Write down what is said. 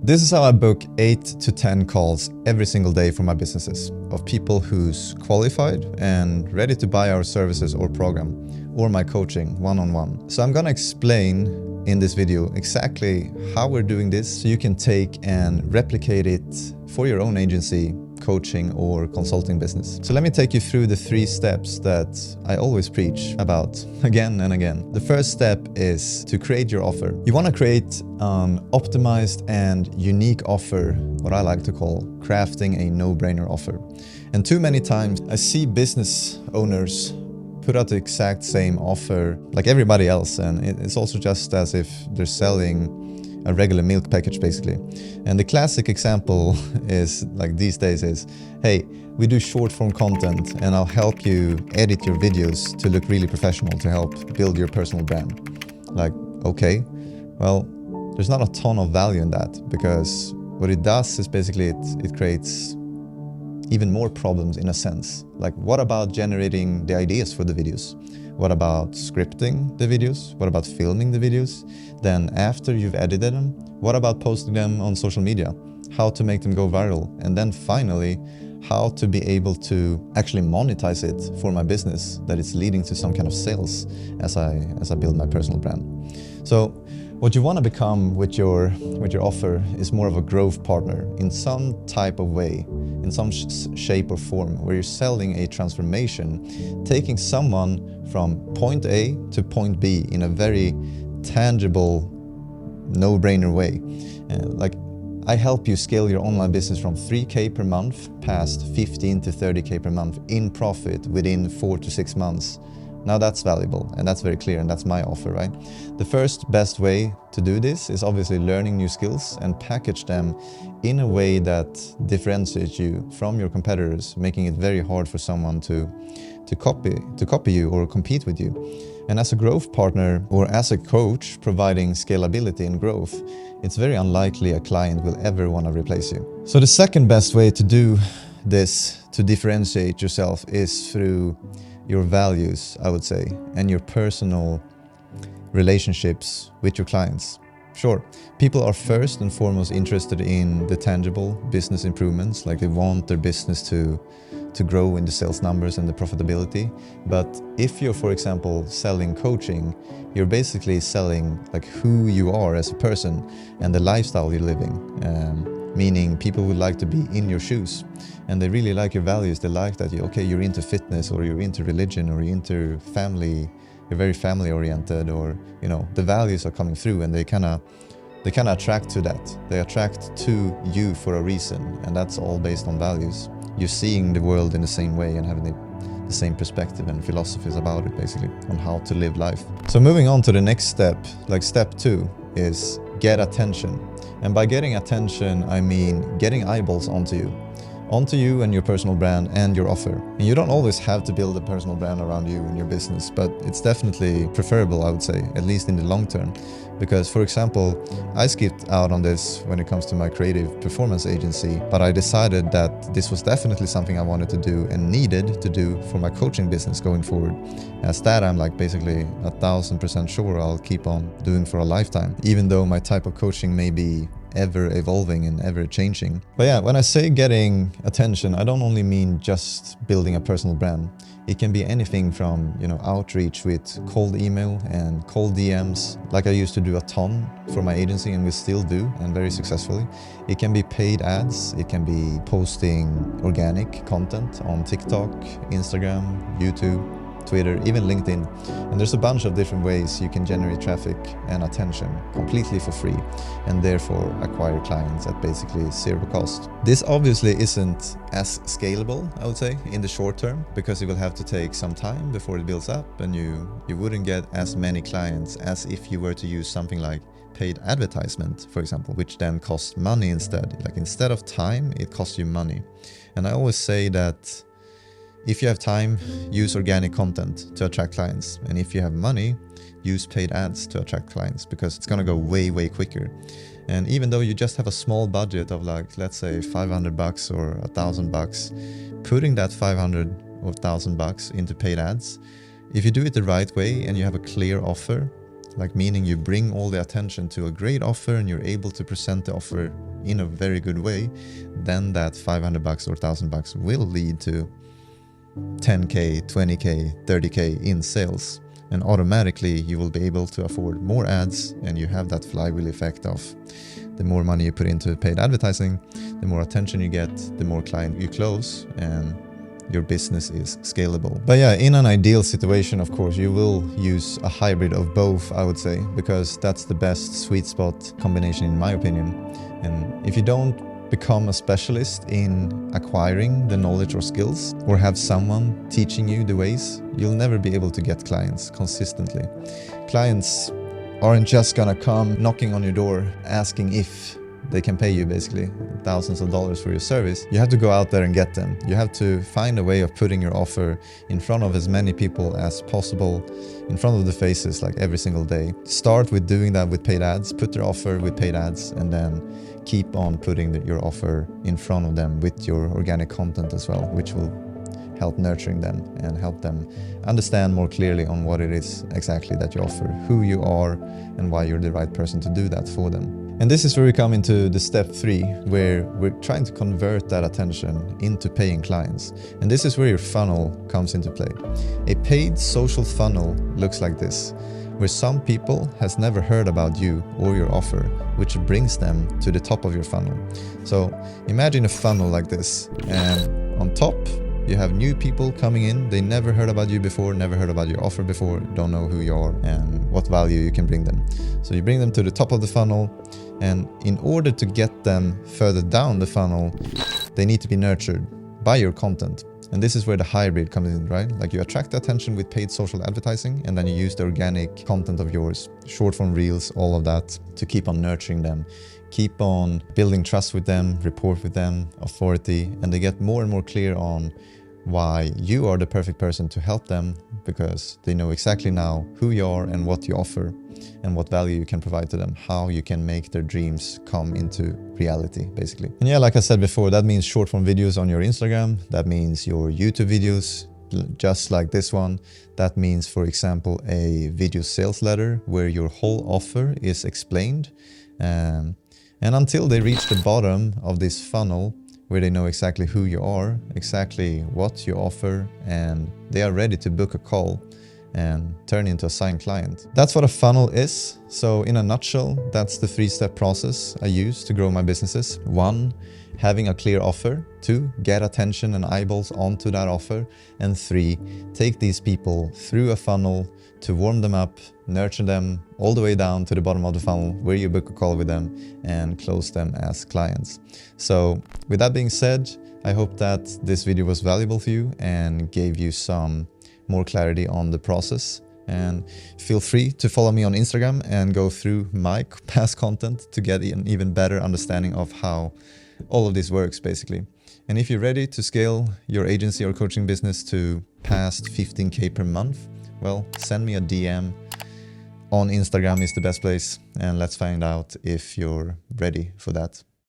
This is how I book 8 to 10 calls every single day for my businesses of people who's qualified and ready to buy our services or program or my coaching one-on-one. So I'm gonna explain in this video exactly how we're doing this so you can take and replicate it for your own agency, coaching or consulting business. So let me take you through the 3 steps that I always preach about again and again. The first step is to create your offer. You want to create an optimized and unique offer, what I like to call crafting a no-brainer offer. And too many times I see business owners put out the exact same offer like everybody else, and it's also just as if they're selling a regular milk package basically. And the classic example is like these days is, hey, we do short form content and I'll help you edit your videos to look really professional to help build your personal brand. Like, okay, well, there's not a ton of value in that, because what it does is basically it creates even more problems in a sense. Like, what about generating the ideas for the videos? What about scripting the videos? What about filming the videos? Then after you've edited them, what about posting them on social media? How to make them go viral? And then finally, how to be able to actually monetize it for my business, that it's leading to some kind of sales as I build my personal brand. So what you want to become with your offer is more of a growth partner in some type of way, in some shape or form, where you're selling a transformation, taking someone from point A to point B in a very tangible, no-brainer way. Like, I help you scale your online business from 3K per month past 15 to 30K per month in profit within 4 to 6 months. Now that's valuable and that's very clear, and that's my offer, right? The first best way to do this is obviously learning new skills and package them in a way that differentiates you from your competitors, making it very hard for someone to copy you or compete with you. And as a growth partner or as a coach providing scalability and growth, it's very unlikely a client will ever want to replace you. So the second best way to do this, to differentiate yourself, is through your values, I would say, and your personal relationships with your clients. Sure, people are first and foremost interested in the tangible business improvements, like they want their business to grow in the sales numbers and the profitability. But if you're, for example, selling coaching, you're basically selling like who you are as a person and the lifestyle you're living. Meaning people would like to be in your shoes and they really like your values. They like that you're into fitness, or you're into religion, or you're into family, you're very family oriented, or the values are coming through, and they kind of attract to that. They attract to you for a reason, and that's all based on values. You're seeing the world in the same way and having the same perspective and philosophies about it, basically, on how to live life. So moving on to the next step, like step 2 is get attention. And by getting attention, I mean getting eyeballs onto you and your personal brand and your offer. And you don't always have to build a personal brand around you and your business, but it's definitely preferable, I would say, at least in the long term. Because, for example, I skipped out on this when it comes to my creative performance agency, but I decided that this was definitely something I wanted to do and needed to do for my coaching business going forward. As that, I'm like basically 1,000% sure I'll keep on doing for a lifetime, even though my type of coaching may be ever evolving and ever changing. But yeah, when I say getting attention, I don't only mean just building a personal brand. It can be anything from, outreach with cold email and cold DMs, like I used to do a ton for my agency and we still do, and very successfully. It can be paid ads. It can be posting organic content on TikTok, Instagram, YouTube, Twitter, even LinkedIn. And there's a bunch of different ways you can generate traffic and attention completely for free, and therefore acquire clients at basically zero cost. This obviously isn't as scalable, I would say, in the short term, because it will have to take some time before it builds up, and you wouldn't get as many clients as if you were to use something like paid advertisement, for example, which then costs money instead. Like, instead of time, it costs you money. And I always say that if you have time, use organic content to attract clients. And if you have money, use paid ads to attract clients, because it's going to go way, way quicker. And even though you just have a small budget of, like, let's say $500 or $1,000, putting that 500 or $1,000 into paid ads, if you do it the right way and you have a clear offer, like meaning you bring all the attention to a great offer and you're able to present the offer in a very good way, then that $500 or $1,000 will lead to 10K, 20K, 30K in sales. And automatically you will be able to afford more ads, and you have that flywheel effect of the more money you put into paid advertising, the more attention you get, the more client you close, and your business is scalable. But yeah, in an ideal situation, of course, you will use a hybrid of both, I would say, because that's the best sweet spot combination in my opinion. And if you don't become a specialist in acquiring the knowledge or skills, or have someone teaching you the ways, you'll never be able to get clients consistently. Clients aren't just gonna come knocking on your door asking if they can pay you basically thousands of dollars for your service. You have to go out there and get them. You have to find a way of putting your offer in front of as many people as possible, in front of the faces, like every single day. Start with doing that with paid ads, put your offer with paid ads, and then keep on putting your offer in front of them with your organic content as well, which will help nurturing them and help them understand more clearly on what it is exactly that you offer, who you are, and why you're the right person to do that for them. And this is where we come into the step 3, where we're trying to convert that attention into paying clients. And this is where your funnel comes into play. A paid social funnel looks like this, where some people has never heard about you or your offer, which brings them to the top of your funnel. So imagine a funnel like this, and on top, you have new people coming in. They never heard about you before, never heard about your offer before, don't know who you are and what value you can bring them. So you bring them to the top of the funnel, and in order to get them further down the funnel, they need to be nurtured by your content. And this is where the hybrid comes in, right? Like you attract the attention with paid social advertising, and then you use the organic content of yours, short form reels, all of that, to keep on nurturing them, keep on building trust with them, rapport with them, authority, and they get more and more clear on why you are the perfect person to help them, because they know exactly now who you are and what you offer and what value you can provide to them, how you can make their dreams come into reality, basically. And yeah, like I said before, that means short form videos on your Instagram, that means your YouTube videos, just like this one. That means, for example, a video sales letter where your whole offer is explained. And until they reach the bottom of this funnel, where they know exactly who you are, exactly what you offer, and they are ready to book a call and turn into a signed client. That's what a funnel is. So in a nutshell, that's the 3-step process I use to grow my businesses. 1, having a clear offer. 2, get attention and eyeballs onto that offer. And 3, take these people through a funnel to warm them up, nurture them all the way down to the bottom of the funnel where you book a call with them and close them as clients. So with that being said, I hope that this video was valuable for you and gave you some more clarity on the process. And feel free to follow me on Instagram and go through my past content to get an even better understanding of how all of this works, basically. And if you're ready to scale your agency or coaching business to past 15K per month, well, send me a DM on Instagram is the best place, and let's find out if you're ready for that.